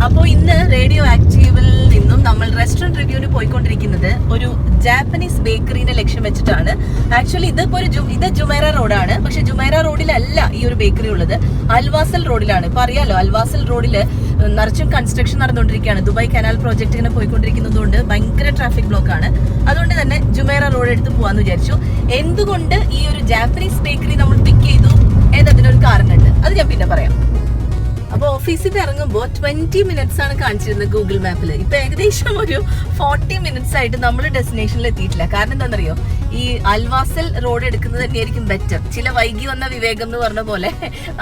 അപ്പോൾ ഇന്ന് റേഡിയോ ആക്റ്റീവിൽ നിന്നും നമ്മൾ റെസ്റ്റോറന്റ് റിവ്യൂവിന് പോയിക്കൊണ്ടിരിക്കുന്നത് ഒരു ജാപ്പനീസ് ബേക്കറിനെ ലക്ഷ്യം വെച്ചിട്ടാണ്. ആക്ച്വലി ഇത് ജുമേറ റോഡാണ്. പക്ഷെ ജുമേറ റോഡിലല്ല ഈ ഒരു ബേക്കറി ഉള്ളത്, അൽവാസൽ റോഡിലാണ്. ഇപ്പൊ അറിയാലോ, അൽവാസൽ റോഡില് നിറച്ചും കൺസ്ട്രക്ഷൻ നടന്നുകൊണ്ടിരിക്കുകയാണ്. ദുബായ് കനാൽ പ്രോജക്ട് ഇങ്ങനെ പോയിക്കൊണ്ടിരിക്കുന്നതുകൊണ്ട് ഭയങ്കര ട്രാഫിക് ബ്ലോക്ക് ആണ്. അതുകൊണ്ട് തന്നെ ജുമേറ റോഡ് എടുത്ത് പോവാന്ന് വിചാരിച്ചു. എന്തുകൊണ്ട് ഈ ഒരു ജാപ്പനീസ് ബേക്കറി നമ്മൾ പിക്ക് ചെയ്തു എന്നതിനൊരു കാരണമുണ്ട്, അത് ഞാൻ പിന്നെ പറയാം. അപ്പോൾ ഓഫീസിൽ നിന്ന് ഇറങ്ങുമ്പോൾ 20 മിനിറ്റ്സ് ആണ് കാണിച്ചിരുന്നത് ഗൂഗിൾ മാപ്പിൽ. ഇപ്പൊ ഏകദേശം ഒരു 40 മിനിറ്റ്സ് ആയിട്ട് നമ്മൾ ഡെസ്റ്റിനേഷനിൽ എത്തിയിട്ടില്ല. കാരണം എന്താണെന്നറിയോ, ഈ അൽവാസൽ റോഡ് എടുക്കുന്നത് തന്നെയായിരിക്കും ബെറ്റർ. ചില വൈകി വന്ന വിവേകം എന്ന് പറഞ്ഞ പോലെ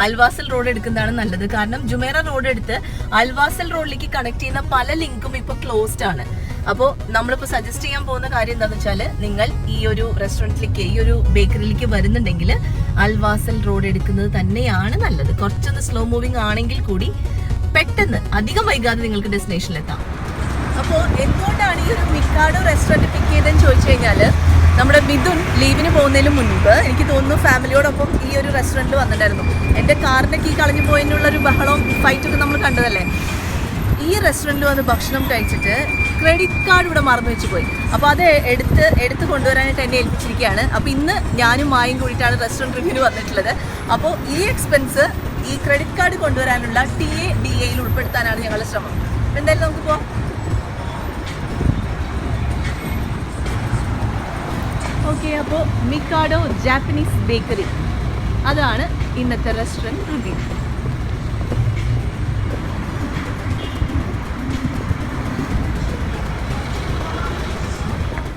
അൽവാസൽ റോഡ് എടുക്കുന്നതാണ് നല്ലത്. കാരണം ജുമേറ റോഡ് എടുത്ത് അൽവാസൽ റോഡിലേക്ക് കണക്ട് ചെയ്യുന്ന പല ലിങ്കും ഇപ്പൊ ക്ലോസ്ഡ് ആണ്. അപ്പോൾ നമ്മളിപ്പോൾ സജസ്റ്റ് ചെയ്യാൻ പോകുന്ന കാര്യം എന്താണെന്ന് വെച്ചാൽ, നിങ്ങൾ ഈ ഒരു റെസ്റ്റോറൻറ്റിലേക്ക്, ഈ ഒരു ബേക്കറിയിലേക്ക് വരുന്നുണ്ടെങ്കിൽ അൽവാസൽ റോഡ് എടുക്കുന്നത് തന്നെയാണ് നല്ലത്. കുറച്ചൊന്ന് സ്ലോ മൂവിങ് ആണെങ്കിൽ കൂടി പെട്ടെന്ന് അധികം വൈകാതെ നിങ്ങൾക്ക് ഡെസ്റ്റിനേഷനിലെത്താം. അപ്പോൾ എന്തുകൊണ്ടാണ് ഈ ഒരു മിക്കാഡോ റെസ്റ്റോറൻറ്റ് പിക്ക് ചെയ്തതെന്ന് ചോദിച്ചു കഴിഞ്ഞാൽ, നമ്മുടെ മിഥുൻ ലീവിന് പോകുന്നതിന് മുൻപ് എനിക്ക് തോന്നുന്നു ഫാമിലിയോടൊപ്പം ഈ ഒരു റെസ്റ്റോറൻറ്റിൽ വന്നിട്ടുണ്ടായിരുന്നു. എൻ്റെ കാറിൻ്റെ കീ കളഞ്ഞു പോയതിനുള്ളൊരു ബഹളവും ഫൈറ്റൊക്കെ നമ്മൾ കണ്ടതല്ലേ. ഈ റെസ്റ്റോറൻറ്റിൽ വന്ന് ഭക്ഷണം കഴിച്ചിട്ട് ക്രെഡിറ്റ് കാർഡ് ഇവിടെ മറന്നു വെച്ച് പോയി. അപ്പോൾ അത് എടുത്ത് കൊണ്ടുവരാനായിട്ട് എന്നെ ഏൽപ്പിച്ചിരിക്കുകയാണ്. അപ്പോൾ ഇന്ന് ഞാനും മായും കൂടിയിട്ടാണ് റെസ്റ്റോറൻറ്റ് റിവ്യൂവിന് വന്നിട്ടുള്ളത്. അപ്പോൾ ഈ എക്സ്പെൻസ് ഈ ക്രെഡിറ്റ് കാർഡ് കൊണ്ടുവരാനുള്ള DAയിൽ ഉൾപ്പെടുത്താനാണ് ഞങ്ങളുടെ ശ്രമം. എന്തായാലും നമുക്ക് പോവാം. ഓക്കെ, അപ്പോൾ മിക്കാഡോ ജാപ്പനീസ് ബേക്കറി, അതാണ് ഇന്നത്തെ റെസ്റ്റോറൻറ്റ് റിവ്യൂ.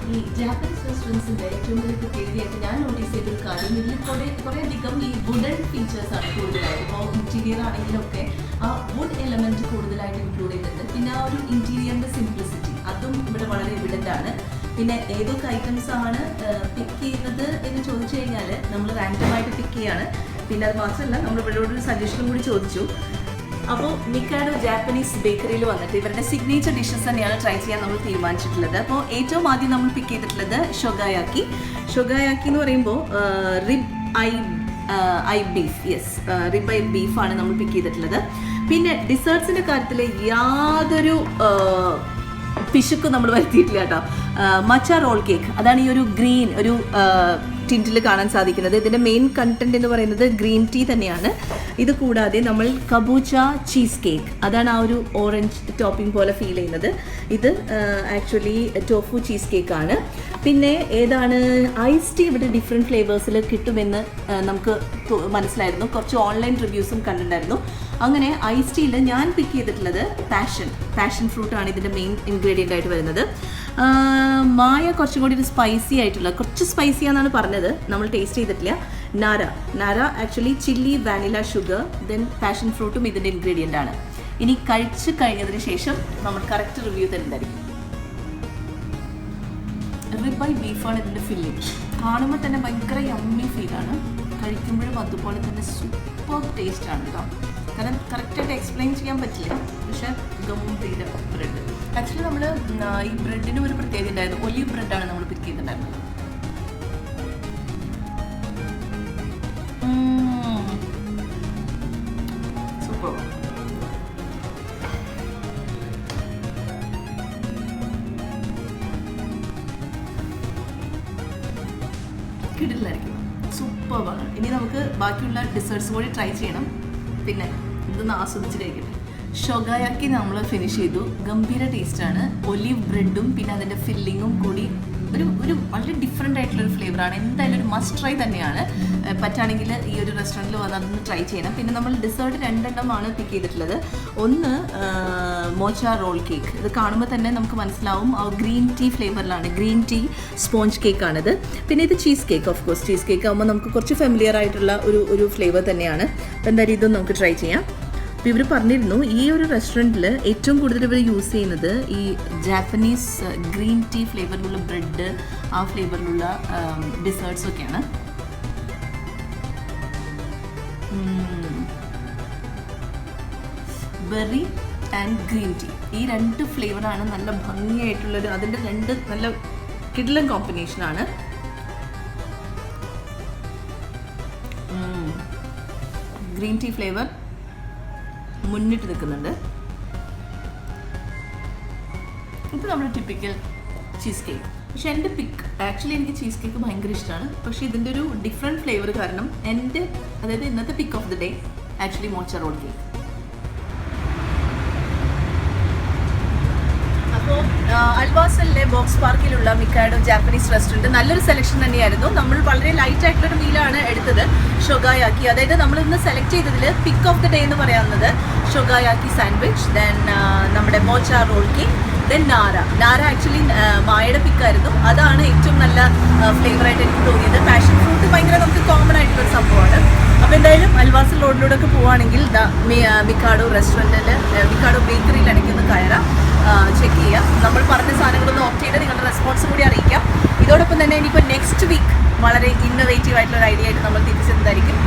ഈ ജാപ്പനീസ് റെസ്റ്റോറൻറ്റ്സിൻ്റെ ഏറ്റവും വലിയ പ്രത്യേകതയായിട്ട് ഞാൻ നോട്ടീസ് ചെയ്തൊരു കാര്യം, ഇതിൽ കുറേ അധികം ഈ വുഡൻ ഫീച്ചേഴ്സാണ് കൂടുതലായിട്ട്. ഇപ്പോൾ ഇൻറ്റീരിയർ ആണെങ്കിലൊക്കെ ആ വുഡ് എലമെൻറ്റ് കൂടുതലായിട്ട് ഇൻക്ലൂഡ് ചെയ്തിട്ടുണ്ട്. പിന്നെ ആ ഒരു ഇൻറ്റീരിയറിൻ്റെ സിംപ്ലിസിറ്റി അതും ഇവിടെ വളരെ എവിഡൻ്റ് ആണ്. പിന്നെ ഏതൊക്കെ ഐറ്റംസ് ആണ് പിക്ക് ചെയ്യുന്നത് എന്ന് ചോദിച്ചു കഴിഞ്ഞാൽ നമ്മൾ റാൻഡമായിട്ട് പിക്ക് ചെയ്യാണ്. പിന്നെ അത് മാത്രമല്ല, നമ്മൾ ഇവരോടൊരു സജഷനും കൂടി ചോദിച്ചു. അപ്പോൾ മിക്കാഡോ ജാപ്പനീസ് ബേക്കറിയിൽ വന്നിട്ട് ഇവരുടെ സിഗ്നേച്ചർ ഡിഷസ് തന്നെയാണ് ട്രൈ ചെയ്യാൻ നമ്മൾ തീരുമാനിച്ചിട്ടുള്ളത്. അപ്പോൾ ഏറ്റവും ആദ്യം നമ്മൾ പിക്ക് ചെയ്തിട്ടുള്ളത് ഷൊഗായാക്കി എന്ന് പറയുമ്പോൾ rib eye beef. Yes, rib eye ബീഫാണ് നമ്മൾ പിക്ക് ചെയ്തിട്ടുള്ളത്. പിന്നെ ഡിസേർട്ട്സിൻ്റെ കാര്യത്തിൽ യാതൊരു പിശുക്കും നമ്മൾ വരുത്തിയിട്ടില്ല കേട്ടോ. മച്ച റോൾ കേക്ക്, അതാണ് ഈ ഒരു ഗ്രീൻ ഒരു ടിൻറ്റിൽ കാണാൻ സാധിക്കുന്നത്. ഇതിൻ്റെ മെയിൻ കണ്ടന്റ് എന്ന് പറയുന്നത് ഗ്രീൻ ടീ തന്നെയാണ്. ഇത് കൂടാതെ നമ്മൾ കബൂച്ച ചീസ് കേക്ക്, അതാണ് ആ ഒരു ഓറഞ്ച് ടോപ്പിംഗ് പോലെ ഫീൽ ചെയ്യുന്നത്. ഇത് ആക്ച്വലി ടോഫു ചീസ് കേക്കാണ്. പിന്നെ ഏതാണ് ഐസ് ടീ ഇവിടെ ഡിഫറെൻറ്റ് ഫ്ലേവേഴ്സിൽ കിട്ടുമെന്ന് നമുക്ക് മനസ്സിലായിരുന്നു. കുറച്ച് ഓൺലൈൻ റിവ്യൂസും കണ്ടിട്ടുണ്ടായിരുന്നു. അങ്ങനെ ഐസ് ടീയിൽ ഞാൻ പിക്ക് ചെയ്തിട്ടുള്ളത് പാഷൻ ഫ്രൂട്ടാണ് ഇതിൻ്റെ മെയിൻ ഇൻഗ്രീഡിയൻ്റ് ആയിട്ട് വരുന്നത്. മായ കുറച്ചും കൂടി ഒരു സ്പൈസി ആയിട്ടുള്ള, കുറച്ച് സ്പൈസി ആണെന്നാണ് പറഞ്ഞത്, നമ്മൾ ടേസ്റ്റ് ചെയ്തിട്ടില്ല. നാര actually chilli, vanilla, sugar, then passion ഫ്രൂട്ടും ഇതിൻ്റെ ഇൻഗ്രീഡിയൻ്റ് ആണ്. ഇനി കഴിച്ച് കഴിഞ്ഞതിന് ശേഷം നമ്മൾ കറക്റ്റ് റിവ്യൂ തരുന്നതായിരിക്കും. റിബ് ഐ ബീഫാണ് ഇതിൻ്റെ ഫില്ലിങ്. കാണുമ്പോൾ തന്നെ ഭയങ്കര യമ്മി ഫീലാണ്, കഴിക്കുമ്പോഴും അതുപോലെ തന്നെ സൂപ്പർ ടേസ്റ്റാണ് കേട്ടോ. കാരണം കറക്റ്റായിട്ട് എക്സ്പ്ലെയിൻ ചെയ്യാൻ പറ്റില്ല. പക്ഷേ ഗംഭീര ബ്രെഡ്. ആക്ച്വലി നമ്മൾ ഈ ബ്രെഡിന് ഒരു പ്രത്യേകത ഉണ്ടായിരുന്നു. ഒലിവ് ബ്രെഡാണ് നമ്മൾ പിക്ക് ചെയ്തിട്ടുണ്ടായിരുന്നത്. സൂപ്പർ. കിടിലായിരിക്കും, സൂപ്പറാണ്. ഇനി നമുക്ക് ബാക്കിയുള്ള ഡിസേർട്ട്സ് കൂടി ട്രൈ ചെയ്യണം. പിന്നെ ഇതൊന്ന് ആസ്വദിച്ച് കഴിക്കട്ടെ. ഷൊഗായാക്കി നമ്മൾ ഫിനിഷ് ചെയ്തു. ഗംഭീര ടേസ്റ്റാണ്. ഒലിവ് ബ്രെഡും പിന്നെ അതിൻ്റെ ഫില്ലിങ്ങും കൂടി ഒരു വളരെ ഡിഫറെൻ്റ് ആയിട്ടുള്ളൊരു ഫ്ലേവറാണ്. എന്തായാലും ഒരു മസ്റ്റ് ട്രൈ തന്നെയാണ്. പറ്റുകയാണെങ്കിൽ ഈ ഒരു റെസ്റ്റോറൻറ്റിൽ വന്ന് അതൊന്ന് ട്രൈ ചെയ്യണം. പിന്നെ നമ്മൾ ഡിസേർട്ട് 2 എണ്ണമാണ് പിക്ക് ചെയ്തിട്ടുള്ളത്. ഒന്ന് മോച്ച റോൾ കേക്ക്. ഇത് കാണുമ്പോൾ തന്നെ നമുക്ക് മനസ്സിലാവും ആ ഗ്രീൻ ടീ ഫ്ലേവറിലാണ്. ഗ്രീൻ ടീ സ്പോഞ്ച് കേക്കാണിത്. പിന്നെ ഇത് cheese cake. Of course cheese cake ആകുമ്പോൾ നമുക്ക് കുറച്ച് ഫെമിലിയർ ആയിട്ടുള്ള ഒരു ഫ്ലേവർ തന്നെയാണ്. അപ്പോൾ എന്തായാലും ഇതും നമുക്ക് ട്രൈ ചെയ്യാം. അപ്പോൾ ഇവർ പറഞ്ഞിരുന്നു ഈ ഒരു റെസ്റ്റോറൻറ്റിൽ ഏറ്റവും കൂടുതൽ ഇവർ യൂസ് ചെയ്യുന്നത് ഈ ജാപ്പനീസ് ഗ്രീൻ ടീ ഫ്ലേവറിലുള്ള ബ്രെഡ്, ആ ഫ്ലേവറിലുള്ള ഡിസേർട്ട്സൊക്കെയാണ്. ബെറി ആൻഡ് ഗ്രീൻ ടീ, ഈ 2 ഫ്ലേവറാണ് നല്ല ഭംഗിയായിട്ടുള്ളൊരു, അതിൻ്റെ 2 നല്ല കിടിലൻ കോമ്പിനേഷനാണ്. ഗ്രീൻ ടീ ഫ്ലേവർ മുന്നിട്ട് നിൽക്കുന്നുണ്ട്. ഇത് നമ്മുടെ ടിപ്പിക്കൽ ചീസ് കേക്ക്. പക്ഷെ എൻ്റെ പിക്ക് ആക്ച്വലി എനിക്ക് ചീസ് കേക്ക് ഭയങ്കര ഇഷ്ടമാണ്. പക്ഷേ ഇതിൻ്റെ ഒരു ഡിഫറെൻറ്റ് ഫ്ലേവർ കാരണം എൻ്റെ അതായത് ഇന്നത്തെ pick of the day actually mocha roll cake. അപ്പോൾ അൽവാസലിലെ ബോക്സ് പാർക്കിലുള്ള മിക്കാഡോ ജാപ്പനീസ് റെസ്റ്റോറൻറ്റ് നല്ലൊരു സെലക്ഷൻ തന്നെയായിരുന്നു. നമ്മൾ വളരെ ലൈറ്റ് ആയിട്ടുള്ളൊരു മീലാണ് എടുത്തത്, ഷൊഗായാക്കി. അതായത് നമ്മൾ ഇന്ന് സെലക്ട് ചെയ്തതിൽ പിക്ക് ഓഫ് ദി ഡേ എന്ന് പറയാവുന്നത് ഷൊഗായാക്കി സാൻഡ്വിച്ച്, ദെൻ നമ്മുടെ മോച്ച റോൾ കേക്ക്, ദെൻ നാര ആക്ച്വലി മായയുടെ പിക്കായിരുന്നു. അതാണ് ഏറ്റവും നല്ല ഫ്ലേവറായിട്ട് എനിക്ക് തോന്നിയത്. പാഷൻ ഫ്രൂട്ട് ഭയങ്കര നമുക്ക് കോമൺ ആയിട്ടുള്ളൊരു സംഭവമാണ്. അപ്പോൾ എന്തായാലും അൽവാസൽ റോഡിലൂടെ ഒക്കെ പോവുകയാണെങ്കിൽ മിക്കാഡോ റെസ്റ്റോറൻറ്റിൽ മിക്കാഡോ ബേക്കറിയിൽ ഇടയ്ക്ക് ഒന്ന് കയറാം, ചെക്ക് ചെയ്യാം. നമ്മൾ പറഞ്ഞ സാധനങ്ങളൊന്ന് ഓപ്റ്റ് ചെയ്ത് നിങ്ങളുടെ റെസ്പോൺസ് കൂടി അറിയിക്കാം. ഇതോടൊപ്പം തന്നെ ഇനിയിപ്പോൾ നെക്സ്റ്റ് വീക്ക് വളരെ ഇന്നോവേറ്റീവ് ആയിട്ടുള്ള ഒരു ഐഡിയ ആയിട്ട് നമ്മൾ തിരിച്ചെന്തായിരിക്കും.